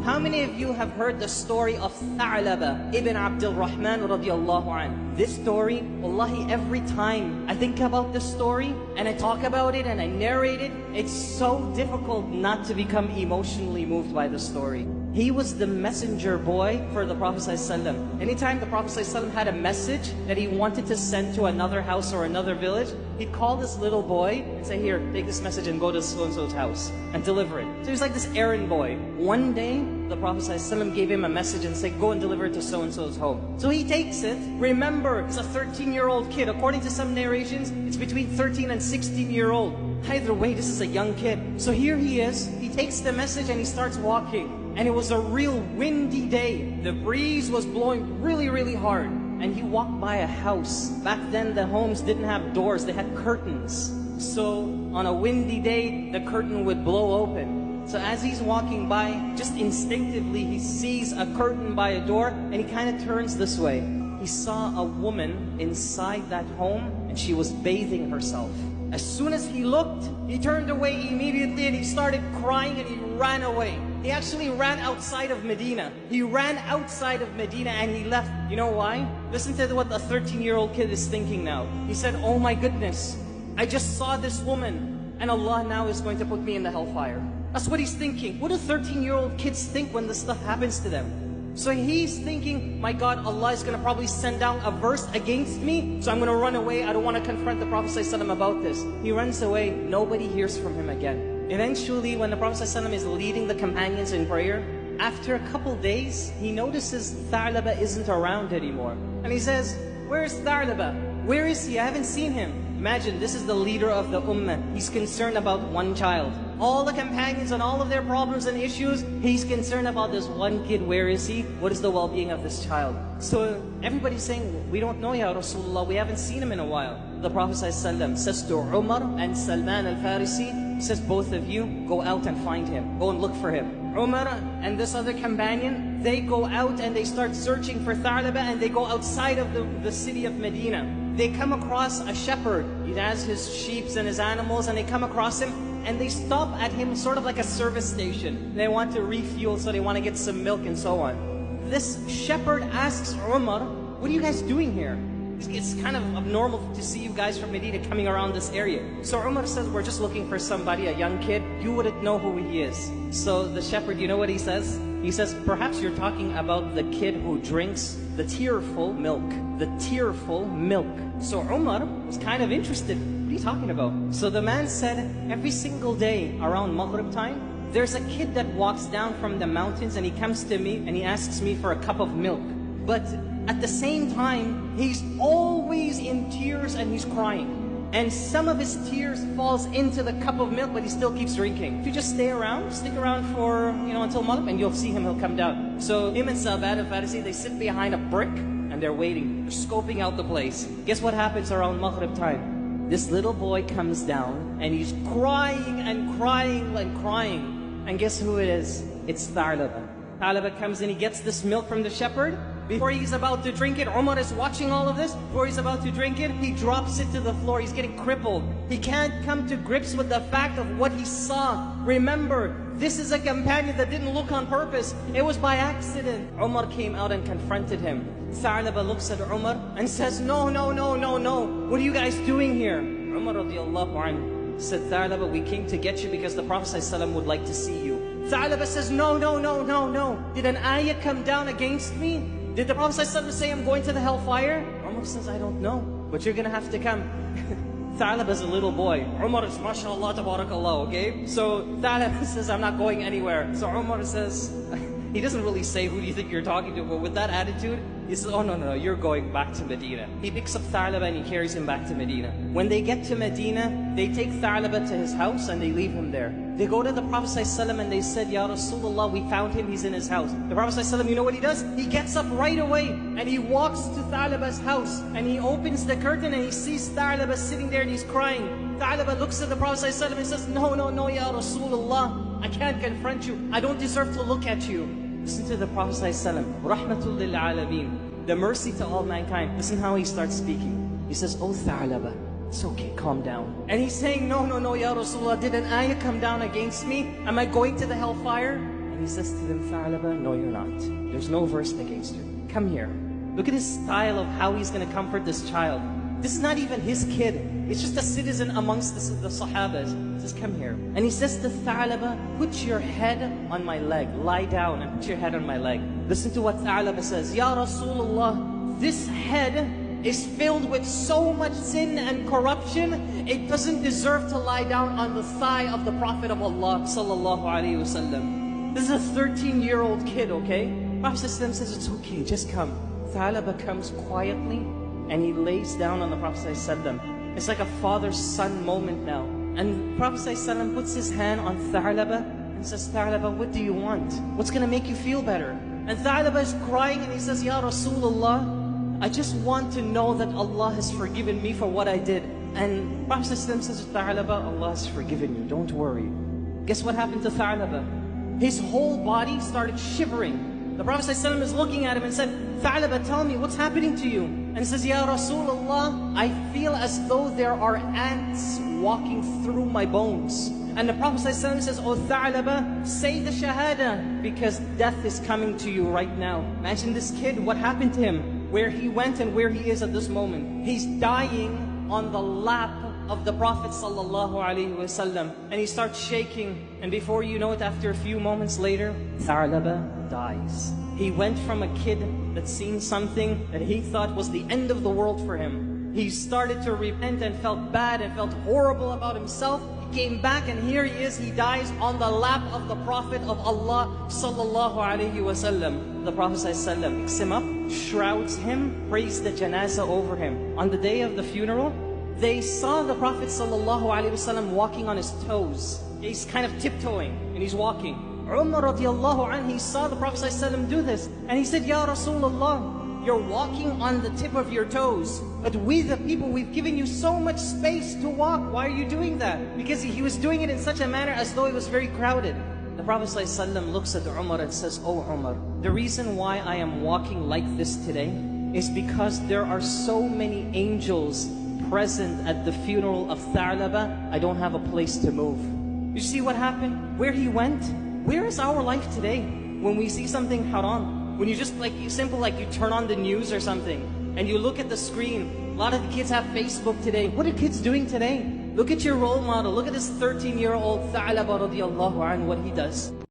How many of you have heard the story of Tha'laba ibn Abdul Rahman radiallahu anh? This story, wallahi, every time I think about this story and I talk about it and I narrate it, it's so difficult not to become emotionally moved by the story. He was the messenger boy for the Prophet ﷺ. Anytime the Prophet ﷺ had a message that he wanted to send to another house or another village, he'd call this little boy and say, here, take this message and go to so-and-so's house and deliver it. So he was like this errand boy. One day, the Prophet ﷺ gave him a message and said, go and deliver it to so-and-so's home. So he takes it. Remember, he's a 13-year-old kid. According to some narrations, it's between 13 and 16-year-old. Either way, this is a young kid. So here he is. He takes the message and he starts walking. And it was a real windy day. The breeze was blowing really, really hard. And he walked by a house. Back then, the homes didn't have doors. They had curtains. So on a windy day, the curtain would blow open. So as he's walking by, just instinctively, he sees a curtain by a door, and he kind of turns this way. He saw a woman inside that home, and she was bathing herself. As soon as he looked, he turned away immediately, and he started crying, and he ran away. He actually ran outside of Medina. He ran outside of Medina and he left. You know why? Listen to what a 13-year-old kid is thinking now. He said, oh my goodness, I just saw this woman and Allah now is going to put me in the hellfire. That's what he's thinking. What do 13-year-old kids think when this stuff happens to them? So he's thinking, my God, Allah is going to probably send down a verse against me, so I'm going to run away. I don't want to confront the Prophet ﷺ about this. He runs away. Nobody hears from him again. Eventually, when the Prophet ﷺ is leading the companions in prayer, after a couple days, he notices Tha'laba isn't around anymore. And he says, where's Tha'laba? Where is he? I haven't seen him. Imagine, this is the leader of the ummah. He's concerned about one child. All the companions and all of their problems and issues, he's concerned about this one kid. Where is he? What is the well-being of this child? So everybody's saying, we don't know, Ya Rasulullah. We haven't seen him in a while. The Prophet ﷺ says to Umar and Salman al-Farisi, he says, both of you, go out and find him. Go and look for him. Umar and this other companion, they go out and they start searching for Tha'laba, and they go outside of the city of Medina. They come across a shepherd. He has his sheep and his animals, and they come across him and they stop at him sort of like a service station. They want to refuel, so they want to get some milk and so on. This shepherd asks Umar, what are you guys doing here? It's kind of abnormal to see you guys from Medina coming around this area. So Umar says, we're just looking for somebody, a young kid. You wouldn't know who he is. So the shepherd, you know what he says? He says, perhaps you're talking about the kid who drinks the tearful milk. The tearful milk. So Umar was kind of interested. What are you talking about? So the man said, every single day around Maghrib time, there's a kid that walks down from the mountains and he comes to me and he asks me for a cup of milk. But at the same time, he's always in tears and he's crying. And some of his tears falls into the cup of milk, but he still keeps drinking. If you just stay around, stick around for, until Maghrib, and you'll see him, he'll come down. So him and Salman al-Farisi, they sit behind a brick and they're waiting. They're scoping out the place. Guess what happens around Maghrib time? This little boy comes down and he's crying and crying and crying. And guess who it is? It's Tha'laba. Tha'laba comes in, he gets this milk from the shepherd. Before he's about to drink it, Umar is watching all of this. Before he's about to drink it, he drops it to the floor. He's getting crippled. He can't come to grips with the fact of what he saw. Remember, this is a companion that didn't look on purpose. It was by accident. Umar came out and confronted him. Tha'laba looks at Umar and says, no, no, no, no, no. What are you guys doing here? Umar radiallahu anhu said, Tha'laba, we came to get you because the Prophet ﷺ would like to see you. Tha'laba says, no, no, no, no, no. Did an ayah come down against me? Did the Prophet ﷺ say I'm going to the hellfire? Umar says, I don't know, but you're going to have to come. Tha'laba is a little boy. Umar is mashallah, tabarakallah, okay? So Tha'laba says, I'm not going anywhere. So Umar says, he doesn't really say, who do you think you're talking to? But with that attitude, he says, oh no, no, no, you're going back to Medina. He picks up Tha'laba and he carries him back to Medina. When they get to Medina, they take Tha'laba to his house and they leave him there. They go to the Prophet ﷺ and they said, Ya Rasulullah, we found him, he's in his house. The Prophet ﷺ, you know what he does? He gets up right away and he walks to Tha'laba's house and he opens the curtain and he sees Tha'laba sitting there and he's crying. Tha'laba looks at the Prophet ﷺ and says, no, no, no, Ya Rasulullah, I can't confront you. I don't deserve to look at you. Listen to the Prophet ﷺ, Rahmatul lil Alameen, the mercy to all mankind. Listen how he starts speaking. He says, oh Tha'laba, it's okay, calm down. And he's saying, no, no, no, Ya Rasulullah, did an ayah come down against me? Am I going to the hellfire? And But he says to them, Tha'laba, no you're not. There's no verse against you. Come here. Look at his style of how he's going to comfort this child. This is not even his kid. It's just a citizen amongst the Sahabas. He says, come here. And he says to Tha'laba, put your head on my leg. Lie down and put your head on my leg. Listen to what Tha'laba says. Ya Rasulullah, this head is filled with so much sin and corruption, it doesn't deserve to lie down on the thigh of the Prophet of Allah sallallahu alaihi wasallam. This is a 13-year-old kid, okay? Prophet says, it's okay, just come. Tha'laba comes quietly and he lays down on the Prophet ﷺ. It's like a father-son moment now. And Prophet ﷺ puts his hand on Tha'laba and says, Tha'laba, what do you want? What's going to make you feel better? And Tha'laba is crying and he says, Ya Rasulullah, I just want to know that Allah has forgiven me for what I did. And Prophet ﷺ says, Tha'laba, Allah has forgiven you, don't worry. Guess what happened to Tha'laba? His whole body started shivering. The Prophet ﷺ is looking at him and said, Tha'laba, tell me, what's happening to you? And he says, Ya Rasulullah, I feel as though there are ants walking through my bones. And the Prophet ﷺ says, oh Tha'laba, say the Shahada, because death is coming to you right now. Imagine this kid, what happened to him, where he went and where he is at this moment. He's dying on the lap of the Prophet ﷺ. And he starts shaking. And before you know it, after a few moments later, Tha'laba dies. He went from a kid that seen something that he thought was the end of the world for him. He started to repent and felt bad and felt horrible about himself. He came back and here he is, he dies on the lap of the Prophet of Allah sallallahu alaihi wasallam. The Prophet ﷺ picks him up, shrouds him, prays the janazah over him. On the day of the funeral, they saw the Prophet sallallahu alaihi wasallam walking on his toes. He's kind of tiptoeing and he's walking. Umar radiallahu anhu, he saw the Prophet ﷺ do this. And he said, Ya Rasulullah, you're walking on the tip of your toes. But we the people, we've given you so much space to walk. Why are you doing that? Because he was doing it in such a manner as though it was very crowded. The Prophet ﷺ looks at Umar and says, oh Umar, the reason why I am walking like this today is because there are so many angels present at the funeral of Tha'laba, I don't have a place to move. You see what happened? Where he went? Where is our life today? When we see something haram, when you just like, simple like you turn on the news or something, and you look at the screen. A lot of the kids have Facebook today. What are kids doing today? Look at your role model. Look at this 13-year-old Tha'laba radiallahu anhu, what he does.